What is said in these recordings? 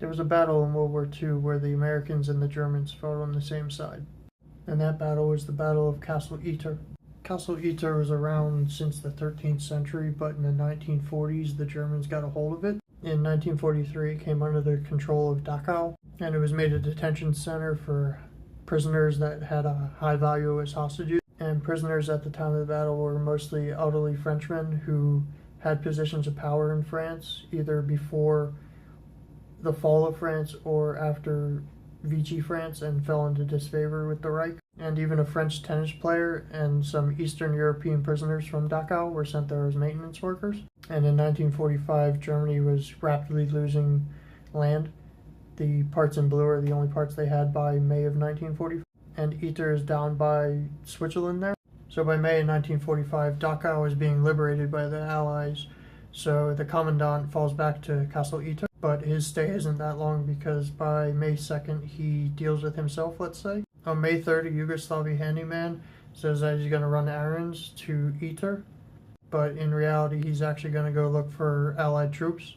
There was a battle in World War II where the Americans and the Germans fought on the same side. And that battle was the Battle of Castle Itter. Castle Itter was around since the 13th century, but in the 1940s the Germans got a hold of it. In 1943 it came under the control of Dachau, and it was made a detention center for prisoners that had a high value as hostages. And prisoners at the time of the battle were mostly elderly Frenchmen who had positions of power in France, either before the fall of France or after Vichy France, and fell into disfavor with the Reich. And even a French tennis player and some Eastern European prisoners from Dachau were sent there as maintenance workers. And in 1945, Germany was rapidly losing land. The parts in blue are the only parts they had by May of 1945. And Itter is down by Switzerland there. So by May of 1945, Dachau is being liberated by the Allies. So the commandant falls back to Castle Itter, but his stay isn't that long because by May 2nd he deals with himself, let's say. On May 3rd, a Yugoslav handyman says that he's going to run errands to Itter, but in reality he's actually going to go look for Allied troops.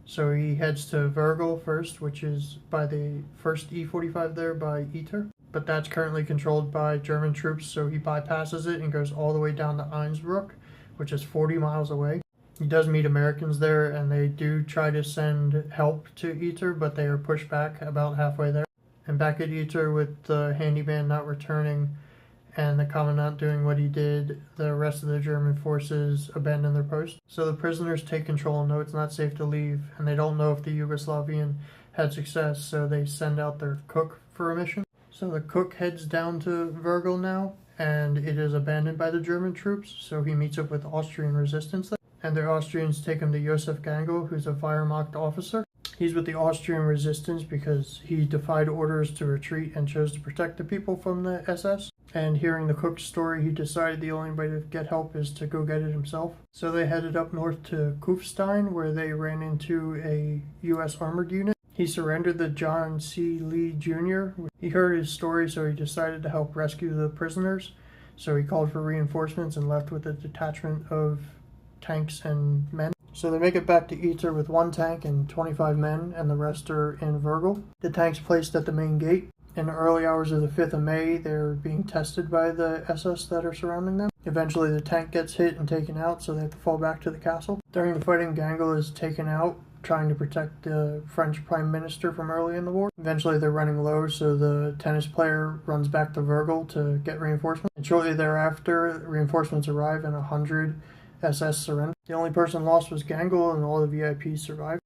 So he heads to Virgil first, which is by the first E45 there by Itter, but that's currently controlled by German troops, so he bypasses it and goes all the way down to Innsbruck, which is 40 miles away. He does meet Americans there, and they do try to send help to Itter, but they are pushed back about halfway there. And back at Itter, with the handyman not returning and the commandant doing what he did, the rest of the German forces abandon their post. So the prisoners take control and know it's not safe to leave, and they don't know if the Yugoslavian had success, so they send out their cook for a mission. So the cook heads down to Virgil now, and it is abandoned by the German troops, so he meets up with Austrian resistance there. And the Austrians take him to Josef Gangl, who's a Wehrmacht officer. He's with the Austrian resistance because he defied orders to retreat and chose to protect the people from the SS. And hearing the cook's story, he decided the only way to get help is to go get it himself. So they headed up north to Kufstein, where they ran into a U.S. armored unit. He surrendered to John C. Lee Jr. He heard his story, so he decided to help rescue the prisoners. So he called for reinforcements and left with a detachment of tanks and men. So they make it back to Itter with one tank and 25 men, and the rest are in Virgil. The tank's placed at the main gate. In the early hours of the 5th of May, they're being tested by the SS that are surrounding them. Eventually the tank gets hit and taken out, so they have to fall back to the castle. During the fighting, Gangl is taken out, trying to protect the French Prime Minister from early in the war. Eventually they're running low, so the tennis player runs back to Virgil to get reinforcements. And shortly thereafter, reinforcements arrive and 100 SS surrender. The only person lost was Gangl, and all the VIPs survived.